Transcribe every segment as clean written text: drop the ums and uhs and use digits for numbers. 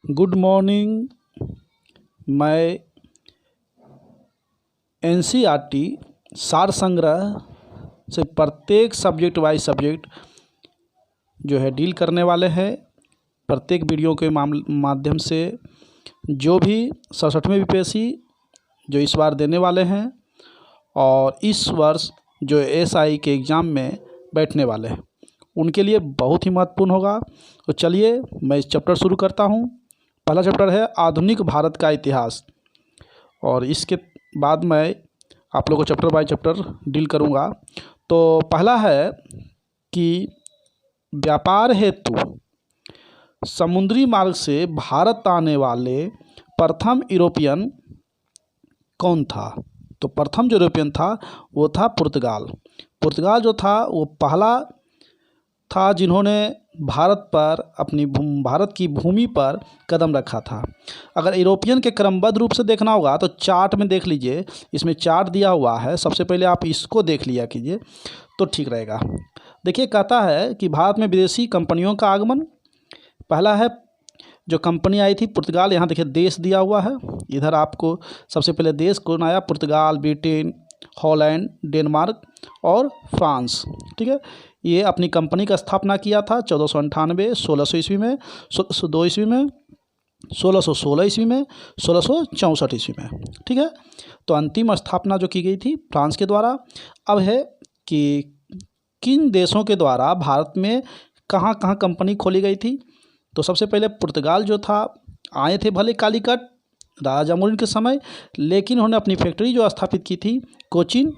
Good morning. मैं NCERT सार संग्रह से प्रत्येक सब्जेक्ट वाइज सब्जेक्ट जो है डील करने वाले हैं। प्रत्येक वीडियो के माध्यम से जो भी 67वें बीपीएससी जो इस बार देने वाले हैं और इस वर्ष जो एसआई के एग्ज़ाम में बैठने वाले हैं उनके लिए बहुत ही महत्वपूर्ण होगा। तो चलिए मैं इस चैप्टर शुरू करता हूँ। पहला चैप्टर है आधुनिक भारत का इतिहास और इसके बाद मैं आप लोगों को चैप्टर बाय चैप्टर डील करूँगा। तो पहला है कि व्यापार हेतु समुद्री मार्ग से भारत आने वाले प्रथम यूरोपियन कौन था? तो प्रथम जो यूरोपियन था वो था पुर्तगाल। पुर्तगाल जो था वो पहला था जिन्होंने भारत की भूमि पर कदम रखा था। अगर यूरोपियन के क्रमबद्ध रूप से देखना होगा तो चार्ट में देख लीजिए, इसमें चार्ट दिया हुआ है। सबसे पहले आप इसको देख लिया कीजिए तो ठीक रहेगा। देखिए कहता है कि भारत में विदेशी कंपनियों का आगमन। पहला है जो कंपनी आई थी पुर्तगाल। यहाँ देखिए देश दिया हुआ है, इधर आपको सबसे पहले देश कौन आया? पुर्तगाल, ब्रिटेन, हॉलैंड, डेनमार्क और फ्रांस। ठीक है, ये अपनी कंपनी का स्थापना किया था 1498, 1600 ईस्वी में, 1602 ईस्वी में, 1616 ईस्वी में, 1664 ईस्वी में। ठीक है, तो अंतिम स्थापना जो की गई थी फ्रांस के द्वारा। अब है कि किन देशों के द्वारा भारत में कहाँ कहाँ कंपनी खोली गई थी। तो सबसे पहले पुर्तगाल जो था आए थे भले कालीकट राजा जामोरिन के समय, लेकिन उन्होंने अपनी फैक्ट्री जो स्थापित की थी कोचीन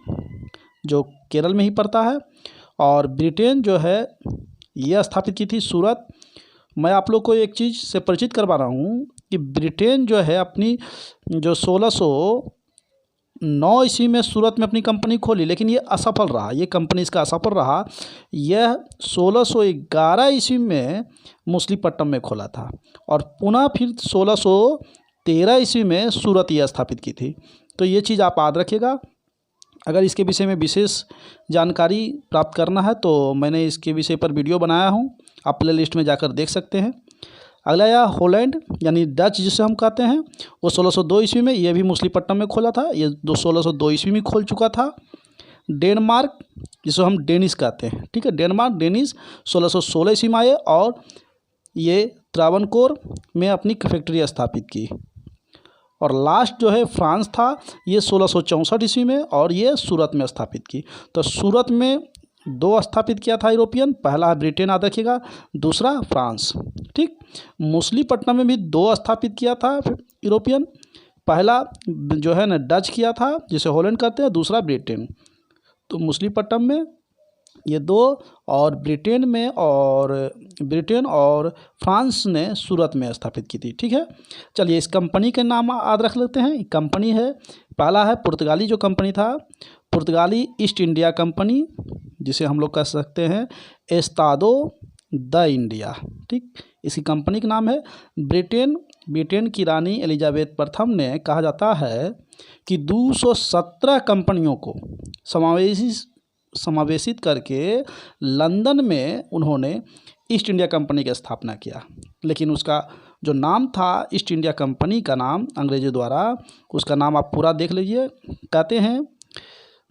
जो केरल में ही पड़ता है। और ब्रिटेन जो है ये स्थापित की थी सूरत। मैं आप लोग को एक चीज़ से परिचित करवा रहा हूँ कि ब्रिटेन जो है अपनी जो 1609 ईस्वी में सूरत में अपनी कंपनी खोली, लेकिन ये असफल रहा। ये कंपनी इसका असफल रहा। यह 1611 ईस्वी में मछलीपट्टनम में खोला था और पुनः फिर 1613 ईस्वी में सूरत ये स्थापित की थी। तो ये चीज़ आप याद रखिएगा। अगर इसके विषय में विशेष जानकारी प्राप्त करना है तो मैंने इसके विषय पर वीडियो बनाया हूँ, आप प्ले लिस्ट में जाकर देख सकते हैं। अगला या हॉलैंड यानी डच जिसे हम कहते हैं, वो 1602 ईस्वी में ये भी मछलीपट्टनम में खोला था। ये 1602 ईस्वी में खोल चुका था। डेनमार्क जिसे हम डेनिश कहते हैं, ठीक है, डेनमार्क डेनिश 1616 ईस्वी में आए और ये त्रावणकोर में अपनी फैक्ट्री स्थापित की। और लास्ट जो है फ्रांस था, ये 1664 ईस्वी में और ये सूरत में स्थापित की। तो सूरत में दो स्थापित किया था यूरोपियन, पहला ब्रिटेन याद रखिएगा, दूसरा फ्रांस। ठीक, मछलीपट्टनम में भी दो स्थापित किया था यूरोपियन, पहला जो है ना डच किया था जिसे हॉलैंड कहते हैं, दूसरा ब्रिटेन। तो मछलीपट्टनम में ये दो और ब्रिटेन और फ्रांस ने सूरत में स्थापित की थी। ठीक है, चलिए इस कंपनी के नाम याद रख लेते हैं। कंपनी है, पहला है पुर्तगाली जो कंपनी था पुर्तगाली ईस्ट इंडिया कंपनी, जिसे हम लोग कह सकते हैं एस्तादो द इंडिया। ठीक, इसकी कंपनी का नाम है। ब्रिटेन की रानी एलिजाबेथ प्रथम ने कहा जाता है कि 217 कंपनियों को समावेशित करके लंदन में उन्होंने ईस्ट इंडिया कंपनी की स्थापना किया। लेकिन उसका जो नाम था ईस्ट इंडिया कंपनी का नाम अंग्रेजों द्वारा, उसका नाम आप पूरा देख लीजिए। कहते हैं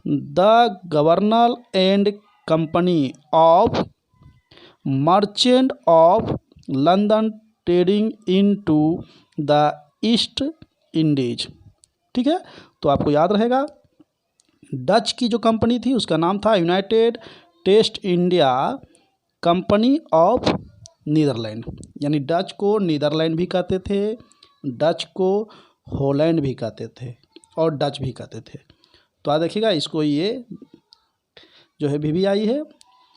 the governor and company of merchant of London trading into the East Indies. ठीक है, तो आपको याद रहेगा डच की जो कंपनी थी उसका नाम था united east India company of Netherland, यानी डच को नीदरलैंड भी कहते थे, डच को हॉलैंड भी कहते थे और डच भी कहते थे। तो याद रखिएगा इसको, ये जो है VVI है।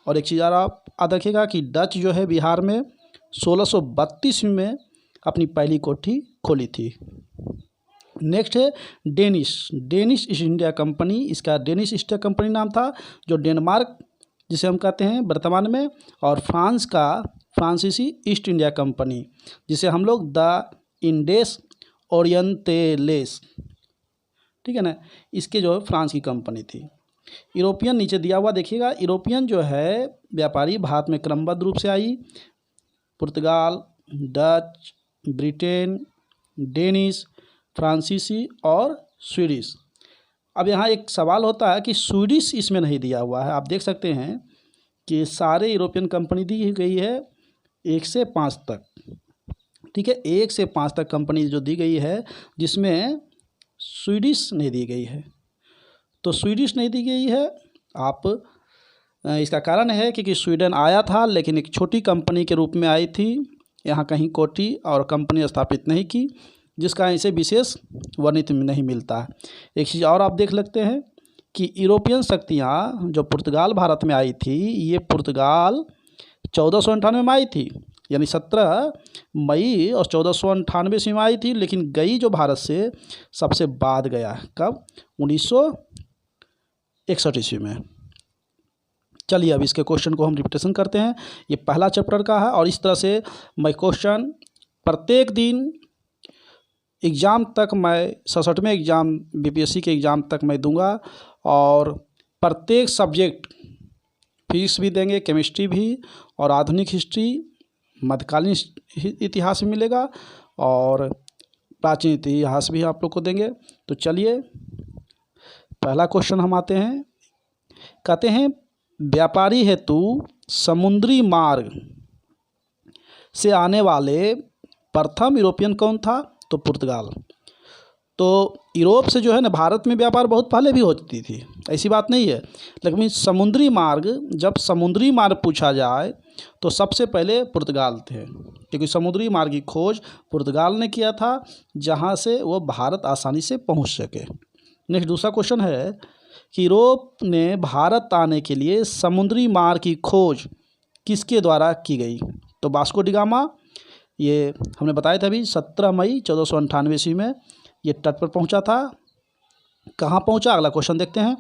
और एक चीज़ और आप याद रखिएगा कि डच जो है बिहार में 1632 में अपनी पहली कोठी खोली थी। नेक्स्ट है डेनिश ईस्ट इंडिया कंपनी। इसका डेनिश ईस्ट इंडिया कंपनी नाम था, जो डेनमार्क जिसे हम कहते हैं वर्तमान में, और फ्रांस का फ्रांसीसी ईस्ट इंडिया कंपनी जिसे हम लोग द इंडेस ओरिएंटेलेस, ठीक है ना, इसके जो है फ्रांस की कंपनी थी। यूरोपियन नीचे दिया हुआ देखिएगा। यूरोपियन जो है व्यापारी भारत में क्रमबद्ध रूप से आई। पुर्तगाल, डच, ब्रिटेन, डेनिश, फ्रांसीसी और स्वीडिश। अब यहाँ एक सवाल होता है कि स्वीडिश इसमें नहीं दिया हुआ है। आप देख सकते हैं कि सारे यूरोपियन कंपनी दी गई है 1 से 5 तक, ठीक है, 1 से 5 तक कंपनी जो दी गई है, जिसमें स्वीडिश नहीं दी गई है। तो स्वीडिश नहीं दी गई है इसका कारण है कि स्वीडन आया था लेकिन एक छोटी कंपनी के रूप में आई थी, यहाँ कहीं कोठी और कंपनी स्थापित नहीं की, जिसका इसे विशेष वर्णित नहीं मिलता है। एक चीज़ और आप देख सकते हैं कि यूरोपियन शक्तियाँ जो पुर्तगाल भारत में आई थी, ये पुर्तगाल 1498 में आई थी, यानी 17 मई और 1498 ईस्वी में आई थी, लेकिन गई जो भारत से सबसे बाद गया। कब? 1961 ईस्वी में। चलिए अब इसके क्वेश्चन को हम रिपीटेशन करते हैं। ये पहला चैप्टर का है और इस तरह से मैं क्वेश्चन प्रत्येक दिन एग्ज़ाम तक, मैं 67वें एग्ज़ाम बीपीएससी के एग्ज़ाम तक मैं दूंगा, और प्रत्येक सब्जेक्ट फिजिक्स भी देंगे, केमिस्ट्री भी, और आधुनिक हिस्ट्री, मध्यकालीन इतिहास भी मिलेगा, और प्राचीन इतिहास भी आप लोग को देंगे। तो चलिए पहला क्वेश्चन हम आते हैं। कहते हैं व्यापारी हेतु समुद्री मार्ग से आने वाले प्रथम यूरोपियन कौन था? तो पुर्तगाल। तो यूरोप से जो है ना भारत में व्यापार बहुत पहले भी होती थी, ऐसी बात नहीं है, लेकिन समुद्री मार्ग, जब समुद्री मार्ग पूछा जाए तो सबसे पहले पुर्तगाल थे, क्योंकि समुद्री मार्ग की खोज पुर्तगाल ने किया था, जहां से वो भारत आसानी से पहुंच सके। नेक्स्ट दूसरा क्वेश्चन है कि यूरोप ने भारत आने के लिए समुद्री मार्ग की खोज किसके द्वारा की गई? तो वास्को डी गामा, ये हमने बताया था अभी, 17 मई 1498 ईस्वी में ये तट पर पहुंचा था। कहाँ पहुंचा? अगला क्वेश्चन देखते हैं।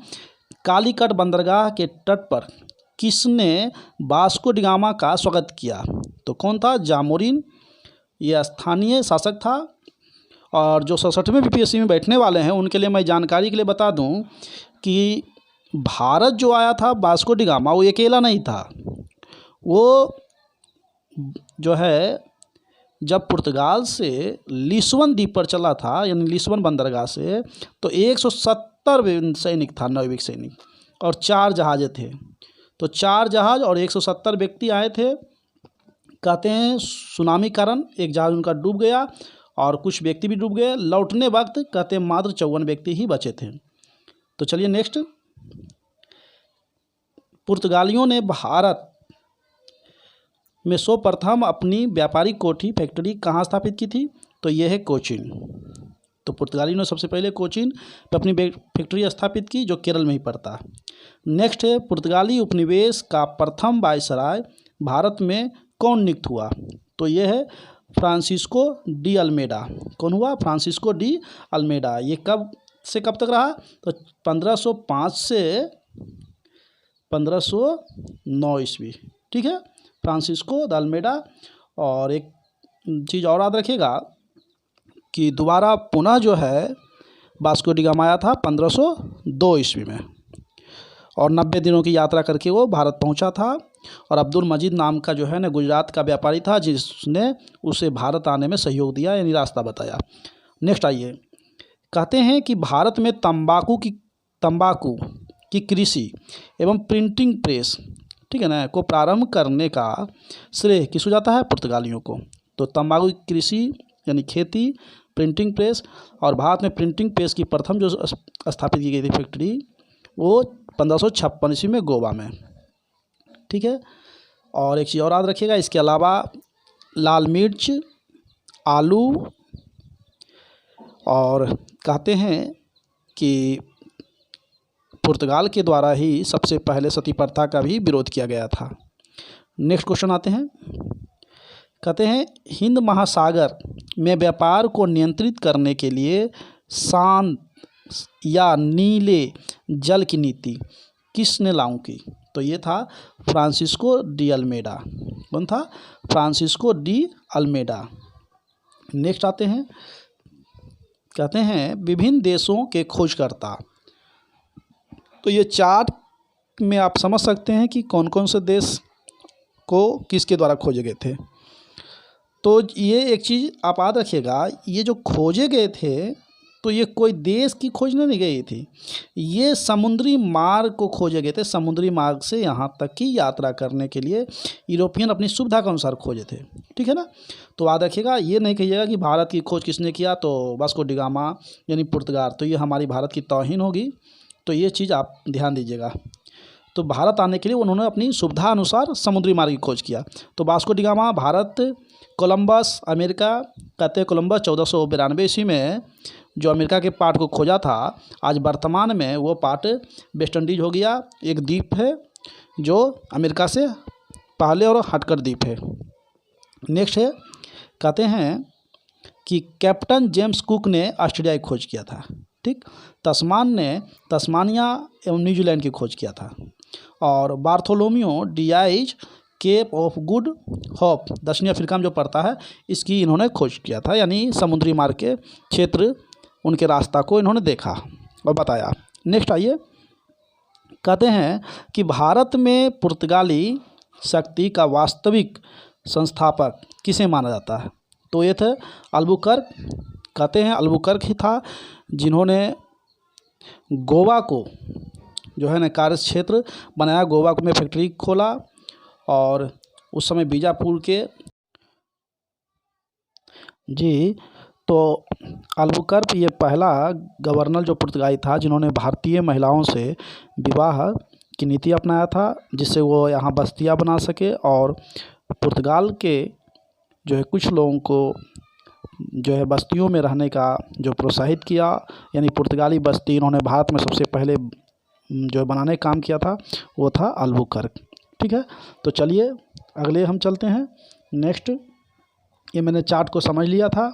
कालीकट बंदरगाह के तट पर किसने वास्को डी गामा का स्वागत किया? तो कौन था? जामोरिन, ये स्थानीय शासक था। और जो 67वें बीपीएससी में बैठने वाले हैं उनके लिए मैं जानकारी के लिए बता दूं कि भारत जो आया था वास्को डी गामा, वो अकेला नहीं था। वो जो है जब पुर्तगाल से लिस्बन द्वीप पर चला था, यानी लिस्बन बंदरगाह से, तो 170 सैनिक था, नौविक सैनिक, और 4 जहाज़ें थे। तो 4 जहाज़ और 170 व्यक्ति आए थे। कहते हैं सुनामी कारण एक जहाज़ उनका डूब गया और कुछ व्यक्ति भी डूब गए। लौटने वक्त कहते हैं मात्र 54 व्यक्ति ही बचे थे। तो चलिए नेक्स्ट, पुर्तगालियों ने भारत में सर्वप्रथम अपनी व्यापारिक कोठी फैक्ट्री कहाँ स्थापित की थी? तो यह है कोचीन। तो पुर्तगालियों ने सबसे पहले कोचीन पर अपनी फैक्ट्री स्थापित की, जो केरल में ही पड़ता है। नेक्स्ट है पुर्तगाली उपनिवेश का प्रथम वायसराय भारत में कौन नियुक्त हुआ? तो यह है फ्रांसिस्को डी अल्मेडा। कौन हुआ? Francisco de Almeida. ये कब से कब तक रहा? तो 1505 से 1509 ईस्वी, ठीक है, फ्रांसिस्को द अल्मेडा। और एक चीज़ और याद रखिएगा कि दोबारा पुनः जो है वास्को डी गामा आया था 1502 ईस्वी में, और 90 दिनों की यात्रा करके वो भारत पहुंचा था। और अब्दुल मजीद नाम का जो है ना गुजरात का व्यापारी था, जिसने उसे भारत आने में सहयोग दिया, यानी रास्ता बताया। नेक्स्ट आइए, कहते हैं कि भारत में तंबाकू की कृषि एवं प्रिंटिंग प्रेस, ठीक है ना, को प्रारंभ करने का श्रेय किसको जाता है? पुर्तगालियों को। तो तंबाकू की कृषि यानी खेती, प्रिंटिंग प्रेस, और भारत में प्रिंटिंग प्रेस की प्रथम जो स्थापित की गई थी फैक्ट्री, वो 1556 ईस्वी में गोवा में, ठीक है। और एक चीज़ और याद रखिएगा, इसके अलावा लाल मिर्च, आलू, और कहते हैं कि पुर्तगाल के द्वारा ही सबसे पहले सती प्रथा का भी विरोध किया गया था। नेक्स्ट क्वेश्चन आते हैं। कहते हैं हिंद महासागर में व्यापार को नियंत्रित करने के लिए शांत या नीले जल की नीति किसने लागू की? तो ये था फ्रांसिस्को डी अल्मेडा। कौन था? Francisco de Almeida. नेक्स्ट आते हैं, कहते हैं विभिन्न देशों के खोजकर्ता। तो ये चार्ट में आप समझ सकते हैं कि कौन कौन से देश को किसके द्वारा खोजे गए थे। तो ये एक चीज़ आप याद रखिएगा, ये जो खोजे गए थे तो ये कोई देश की खोज नहीं गई थी, ये समुद्री मार्ग को खोजे गए थे। समुद्री मार्ग से यहाँ तक की यात्रा करने के लिए यूरोपियन अपनी सुविधा के अनुसार खोजे थे, ठीक है ना। तो याद रखिएगा, ये नहीं कहिएगा कि भारत की खोज किसने किया तो वास्को डी गामा यानी पुर्तगाल, तो ये हमारी भारत की तौहीन होगी। तो ये चीज़ आप ध्यान दीजिएगा। तो भारत आने के लिए उन्होंने अपनी सुविधा अनुसार समुद्री मार्ग की खोज किया। तो Vasco D gamma Bharat, Columbus America, कहते हैं कोलंबस 1492 ईस्वी में जो अमेरिका के पार्ट को खोजा था, आज वर्तमान में वो पार्ट वेस्ट इंडीज हो गया। एक द्वीप है जो अमेरिका से पहले और हटकर द्वीप है। नेक्स्ट है, कहते हैं कि कैप्टन जेम्स कुक ने ऑस्ट्रेलिया की खोज किया था, ठीक। तस्मान ने तस्मानिया एवं न्यूजीलैंड की खोज किया था। और Bartolomeu Dias Cape of Good Hope दक्षिणी अफ्रीका में जो पड़ता है, इसकी इन्होंने खोज किया था, यानी समुद्री मार्ग के क्षेत्र उनके रास्ता को इन्होंने देखा और बताया। नेक्स्ट आइए, कहते हैं कि भारत में पुर्तगाली शक्ति का वास्तविक संस्थापक किसे माना जाता है, तो ये थे अल्बुकर्क। कहते हैं अल्बुकर्क ही था जिन्होंने गोवा को जो है ना कार्य क्षेत्र बनाया, गोवा में फैक्ट्री खोला। और उस समय बीजापुर के जी, तो अल्बुकर्क ये पहला गवर्नर जो पुर्तगाली था जिन्होंने भारतीय महिलाओं से विवाह की नीति अपनाया था, जिससे वो यहाँ बस्तियाँ बना सके और पुर्तगाल के जो है कुछ लोगों को जो है बस्तियों में रहने का जो प्रोत्साहित किया, यानी पुर्तगाली बस्ती इन्होंने भारत में सबसे पहले जो बनाने का काम किया था वो था अल्बुकर्क, ठीक है। तो चलिए अगले हम चलते हैं। नेक्स्ट, ये मैंने चार्ट को समझ लिया था।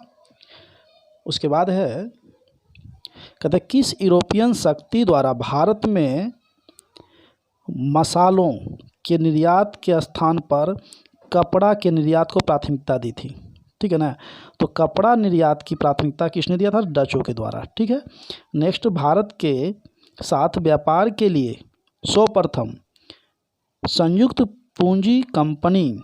उसके बाद है, कहते हैं किस यूरोपियन शक्ति द्वारा भारत में मसालों के निर्यात के स्थान पर कपड़ा के निर्यात को प्राथमिकता दी थी, ठीक है ना। तो कपड़ा निर्यात की प्राथमिकता किसने दिया था, डचों के द्वारा, ठीक है। नेक्स्ट, भारत के साथ व्यापार के लिए सर्वप्रथम संयुक्त पूंजी कंपनी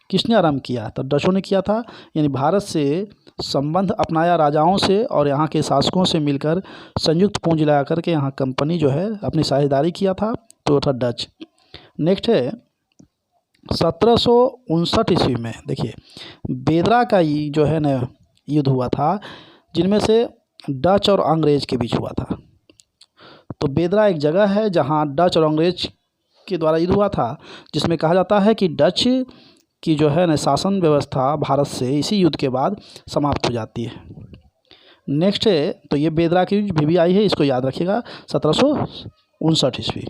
किसने आरंभ किया, तो डचों ने किया था। यानी भारत से संबंध अपनाया राजाओं से और यहाँ के शासकों से मिलकर संयुक्त पूंजी लगा करके यहाँ कंपनी जो है अपनी साझेदारी किया था, तो वो था डच। नेक्स्ट है 1759 ईस्वी में देखिए बेदरा का जो है ना युद्ध हुआ था, जिनमें से डच और अंग्रेज के बीच हुआ था। तो बेदरा एक जगह है जहाँ डच और अंग्रेज के द्वारा युद्ध हुआ था, जिसमें कहा जाता है कि डच की जो है ना शासन व्यवस्था भारत से इसी युद्ध के बाद समाप्त हो जाती है। नेक्स्ट है, तो ये बेदरा की भी आई है, इसको याद रखिएगा। 1759 ईस्वी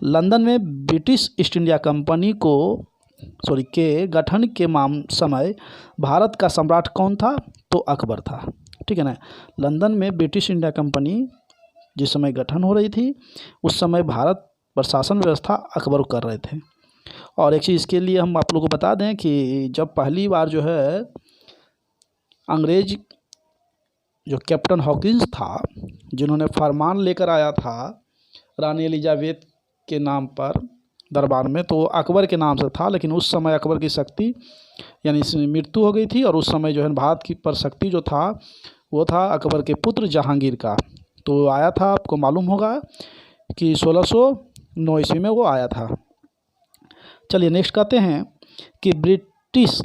लंदन में ब्रिटिश ईस्ट इंडिया कंपनी के गठन के समय भारत का सम्राट कौन था, तो अकबर था, ठीक है ना। लंदन में ब्रिटिश इंडिया कंपनी जिस समय गठन हो रही थी उस समय भारत पर शासन व्यवस्था अकबर कर रहे थे। और एक चीज़ इसके लिए हम आप लोगों को बता दें कि जब पहली बार जो है अंग्रेज जो कैप्टन हॉकिंस था, जिन्होंने फरमान लेकर आया था रानी एलिजाबेथ के नाम पर दरबार में, तो अकबर के नाम से था। लेकिन उस समय अकबर की शक्ति यानी मृत्यु हो गई थी, और उस समय जो है भारत की पर शक्ति जो था वो था अकबर के पुत्र जहांगीर का। तो आया था, आपको मालूम होगा कि 1609 ईस्वी में वो आया था। चलिए नेक्स्ट कहते हैं कि ब्रिटिश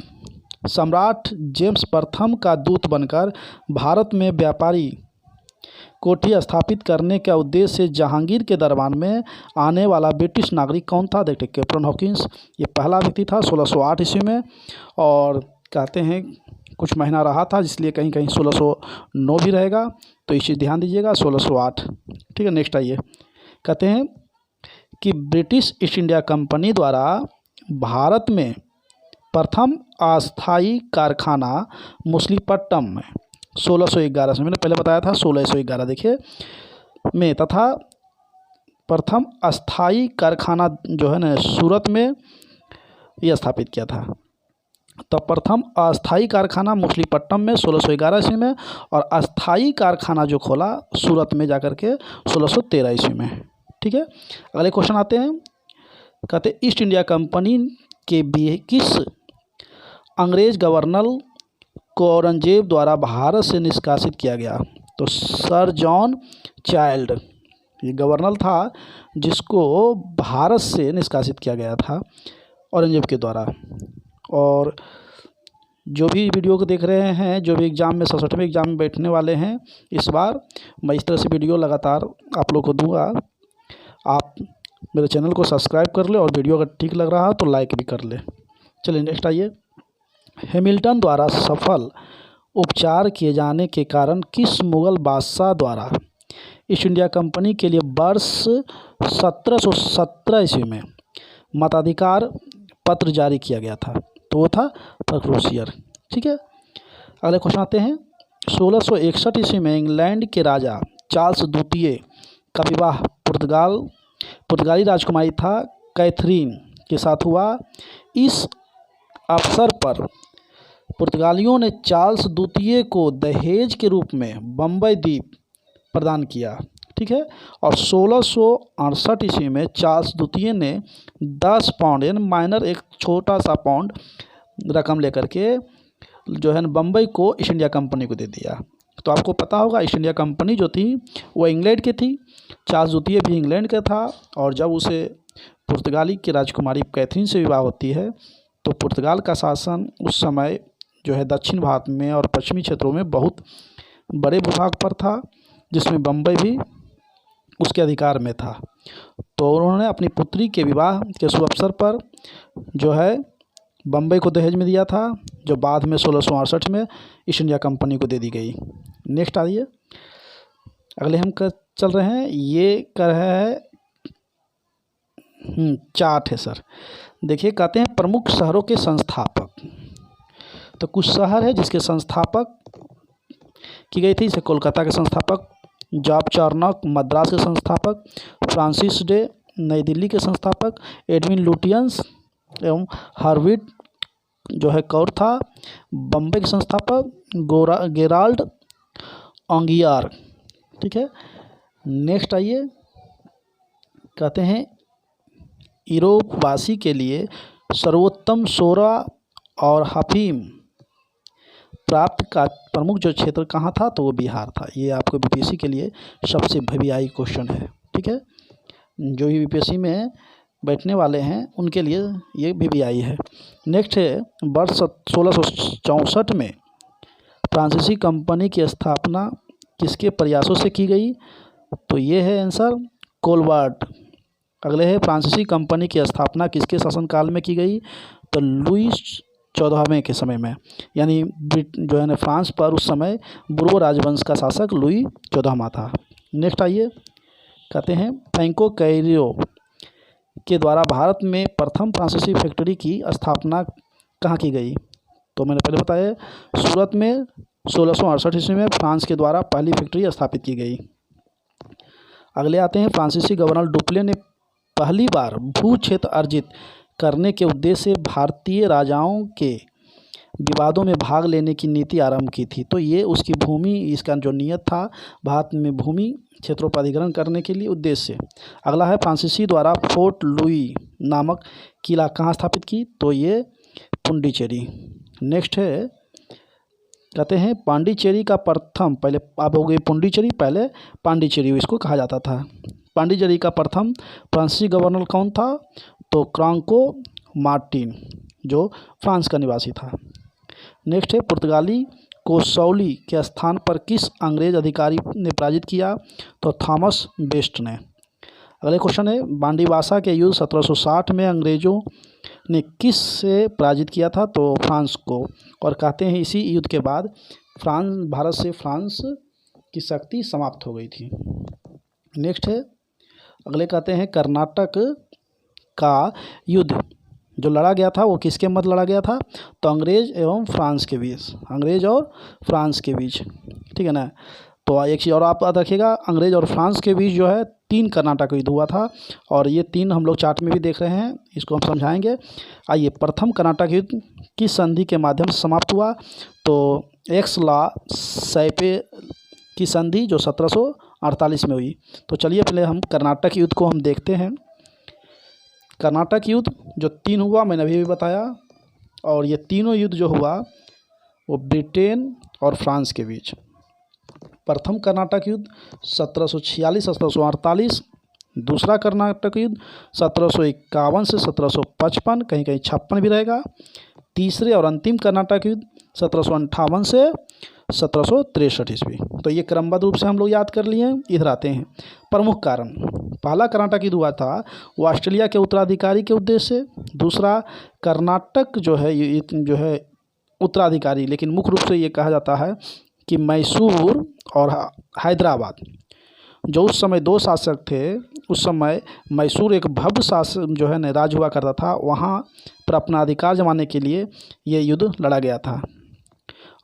सम्राट जेम्स प्रथम का दूत बनकर भारत में व्यापारी कोठी स्थापित करने के उद्देश्य से जहांगीर के दरबार में आने वाला ब्रिटिश नागरिक कौन था, देखते कैप्टन हॉकिंस। ये पहला व्यक्ति था 1608 ईस्वी में, और कहते हैं कुछ महीना रहा था, इसलिए कहीं कहीं 1609 भी रहेगा, तो इस चीज़ ध्यान दीजिएगा 1608, ठीक है। नेक्स्ट आइए, कहते हैं कि ब्रिटिश ईस्ट इंडिया कंपनी द्वारा भारत में प्रथम अस्थायी कारखाना मछलीपट्टनम में 1611 से, मैंने पहले बताया था 1611 देखिए में, तथा प्रथम अस्थायी कारखाना जो है ना सूरत में ये स्थापित किया था। तो प्रथम अस्थायी कारखाना मछलीपट्टनम में 1611 ईस्वी में, और अस्थायी कारखाना जो खोला सूरत में जाकर के 1613 ईस्वी में, ठीक है। अगले क्वेश्चन आते हैं, कहते ईस्ट इंडिया कंपनी के किस अंग्रेज गवर्नर को औरंगजेब द्वारा भारत से निष्कासित किया गया? तो सर जॉन चाइल्ड ये गवर्नर था जिसको भारत से निष्कासित किया गया था औरंगजेब के द्वारा। और जो भी वीडियो को देख रहे हैं, जो भी एग्ज़ाम में 67वें एग्ज़ाम में बैठने वाले हैं, इस बार मैं इस तरह से वीडियो लगातार आप लोग को दूंगा। आप मेरे चैनल को सब्सक्राइब कर ले और वीडियो अगर ठीक लग रहा है तो लाइक भी कर ले। चलिए नेक्स्ट आइए। हैमिल्टन द्वारा सफल उपचार किए जाने के कारण किस मुग़ल बादशाह द्वारा ईस्ट इंडिया कंपनी के लिए वर्ष 1717 ईस्वी में मताधिकार पत्र जारी किया गया था? तो वो था फर्रुखियर। ठीक है, अगले क्वेश्चन आते हैं। 1661 ईस्वी में इंग्लैंड के राजा चार्ल्स द्वितीय का विवाह पुर्तगाली राजकुमारी था कैथरीन के साथ हुआ। इस अवसर पर पुर्तगालियों ने चार्ल्स द्वितीय को दहेज के रूप में बम्बई द्वीप प्रदान किया। ठीक है, और 1668 ईस्वी में चार्ल्स द्वितीय ने 10 पाउंड यानी माइनर एक छोटा सा पाउंड रकम लेकर के जो है बम्बई को ईस्ट इंडिया कंपनी को दे दिया। तो आपको पता होगा ईस्ट इंडिया कंपनी जो थी वो इंग्लैंड की थी, चार्ल्स द्वितीय भी इंग्लैंड का था। और जब उसे पुर्तगाली की राजकुमारी कैथरीन से विवाह होती है तो पुर्तगाल का शासन उस समय जो है दक्षिण भारत में और पश्चिमी क्षेत्रों में बहुत बड़े भूभाग पर था, जिसमें बम्बई भी उसके अधिकार में था। तो उन्होंने अपनी पुत्री के विवाह के शुभ अवसर पर जो है बम्बई को दहेज में दिया था, जो बाद में 1668 में ईस्ट इंडिया कंपनी को दे दी गई। नेक्स्ट आइए, अगले हम चल रहे हैं। ये कर है चार्ट है सर। देखिए, कहते हैं प्रमुख शहरों के संस्थापक। तो कुछ शहर है जिसके संस्थापक की गई थी, जैसे कोलकाता के संस्थापक जॉब चार्नक, मद्रास के संस्थापक फ्रांसिस डे, नई दिल्ली के संस्थापक एडविन लुटियंस एवं हार्वर्ड जो है कौर था, बम्बई के संस्थापक गेराल्ड ऑंगियार। ठीक है, नेक्स्ट आइए। कहते हैं यूरोपवासी के लिए सर्वोत्तम सोरा और अफीम प्राप्त का प्रमुख जो क्षेत्र कहाँ था? तो वो बिहार था। ये आपको बीपीएससी के लिए सबसे VVI क्वेश्चन है। ठीक है, जो भी बीपीएससी में बैठने वाले हैं उनके लिए ये VVI है। नेक्स्ट है, वर्ष 1664 में फ्रांसीसी कंपनी की स्थापना किसके प्रयासों से की गई? तो ये है आंसर कोलबर्ट। अगले है, फ्रांसीसी कंपनी की स्थापना किसके शासनकाल में की गई? तो लुईस 14वें के समय में, यानी जो है ना फ्रांस पर उस समय बुर्बो राजवंश का शासक लुई 14वां था। नेक्स्ट आइए, कहते हैं फ्रैंको कैरियो के द्वारा भारत में प्रथम फ्रांसीसी फैक्ट्री की स्थापना कहाँ की गई? तो मैंने पहले बताया सूरत में 1668 ईस्वी में फ्रांस के द्वारा पहली फैक्ट्री स्थापित की गई। अगले आते हैं, फ्रांसीसी गवर्नर डुप्ले ने पहली बार भू क्षेत्र अर्जित करने के उद्देश्य से भारतीय राजाओं के विवादों में भाग लेने की नीति आरंभ की थी। तो ये उसकी भूमि, इसका जो नियत था भारत में भूमि क्षेत्रों पर अधिग्रहण करने के लिए उद्देश्य। अगला है, फ्रांसीसी द्वारा फोर्ट लुई नामक किला कहाँ स्थापित की? तो ये पुंडीचेरी। नेक्स्ट है, कहते हैं पांडिचेरी का प्रथम, पहले आप हो गए पुंडीचेरी, पहले पांडिचेरी इसको कहा जाता था। पांडिचेरी का प्रथम फ्रांसीसी गवर्नर कौन था? तो क्रांको मार्टिन, जो फ्रांस का निवासी था। नेक्स्ट है, पुर्तगाली को सौली के स्थान पर किस अंग्रेज अधिकारी ने पराजित किया? तो थॉमस बेस्ट ने। अगले क्वेश्चन है, बांडीवासा के युद्ध 1760 में अंग्रेजों ने किस से पराजित किया था? तो फ्रांस को। और कहते हैं इसी युद्ध के बाद भारत से फ्रांस की शक्ति समाप्त हो गई थी। नेक्स्ट है, अगले कहते हैं कर्नाटक का युद्ध जो लड़ा गया था वो किसके मध्य लड़ा गया था? तो अंग्रेज एवं फ्रांस के बीच, अंग्रेज और फ्रांस के बीच। ठीक है ना। तो एक चीज़ और आप याद रखिएगा, अंग्रेज और फ्रांस के बीच जो है 3 कर्नाटक युद्ध हुआ था, और ये 3 हम लोग चार्ट में भी देख रहे हैं, इसको हम समझाएंगे। आइए, प्रथम कर्नाटक युद्ध किस संधि के माध्यम से समाप्त हुआ? तो एक्स-ला सैपे की संधि जो 1748 में हुई। तो चलिए पहले हम कर्नाटक युद्ध को हम देखते हैं। कर्नाटक युद्ध जो 3 हुआ मैंने अभी भी बताया, और ये तीनों युद्ध जो हुआ वो ब्रिटेन और फ्रांस के बीच। प्रथम कर्नाटक युद्ध 1746-1748, दूसरा कर्नाटक युद्ध 1751 से 1755, कहीं कहीं 56 भी रहेगा। तीसरे और अंतिम कर्नाटक युद्ध 1758 से 1763 ईस्वी। तो ये क्रमबद्ध रूप से हम लोग याद कर लिए हैं। इधर आते हैं प्रमुख कारण। पहला कर्नाटक युद्ध हुआ था वो ऑस्ट्रेलिया के उत्तराधिकारी के उद्देश्य से। दूसरा कर्नाटक जो है उत्तराधिकारी, लेकिन मुख्य रूप से ये कहा जाता है कि मैसूर और हैदराबाद, जो उस समय दो शासक थे, उस समय मैसूर एक भव्य शासक जो है न राज हुआ करता था, वहाँ पर अपना अधिकार जमाने के लिए ये युद्ध लड़ा गया था।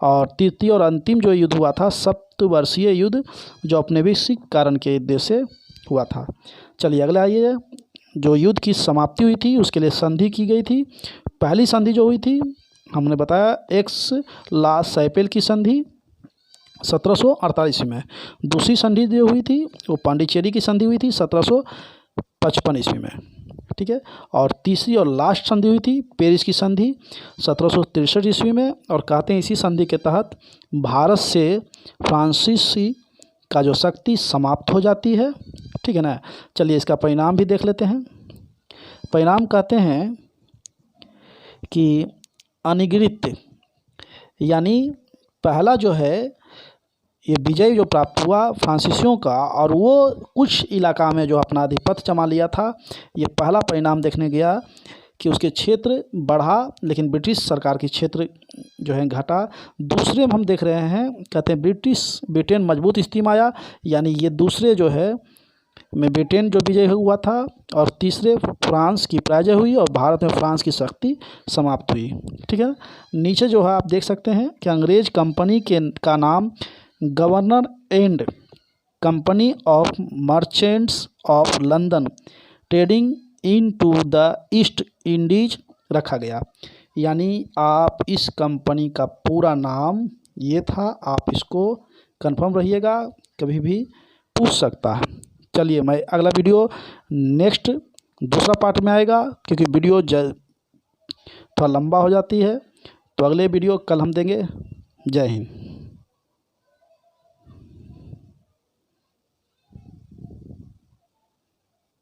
और तृतीय और अंतिम जो युद्ध हुआ था सप्तवर्षीय युद्ध, जो औपनिवेशिक कारण के उद्देश्य से हुआ था। चलिए अगला आइए, जो युद्ध की समाप्ति हुई थी उसके लिए संधि की गई थी। पहली संधि जो हुई थी हमने बताया एक्स ला सैपेल की संधि 1748 में। दूसरी संधि जो हुई थी वो पांडिचेरी की संधि हुई थी 1755 ईस्वी में, ठीक है। और तीसरी और लास्ट संधि हुई थी पेरिस की संधि 1763 ईस्वी में। और कहते हैं इसी संधि के तहत भारत से फ्रांसीसी का जो शक्ति समाप्त हो जाती है, ठीक है ना। चलिए इसका परिणाम भी देख लेते हैं। परिणाम कहते हैं कि अनिगृहीत, यानी पहला जो है ये विजय जो प्राप्त हुआ फ्रांसीसियों का, और वो कुछ इलाका में जो अपना आधिपत्य जमा लिया था, ये पहला परिणाम देखने गया कि उसके क्षेत्र बढ़ा, लेकिन ब्रिटिश सरकार की क्षेत्र जो है घटा। दूसरे में हम देख रहे हैं, कहते हैं ब्रिटेन मजबूत स्थिति में आया, यानी ये दूसरे जो है में ब्रिटेन जो विजय हुआ था, और तीसरे फ्रांस की पराजय हुई और भारत में फ्रांस की शक्ति समाप्त हुई, ठीक है। नीचे जो है आप देख सकते हैं कि अंग्रेज कंपनी का नाम governor and company of merchants of London trading into the East Indies रखा गया। यानी आप इस कंपनी का पूरा नाम ये था, आप इसको कंफर्म रहिएगा, कभी भी पूछ सकता है। चलिए मैं अगला वीडियो नेक्स्ट दूसरा पार्ट में आएगा, क्योंकि वीडियो थोड़ा लंबा हो जाती है, तो अगले वीडियो कल हम देंगे। जय हिंद।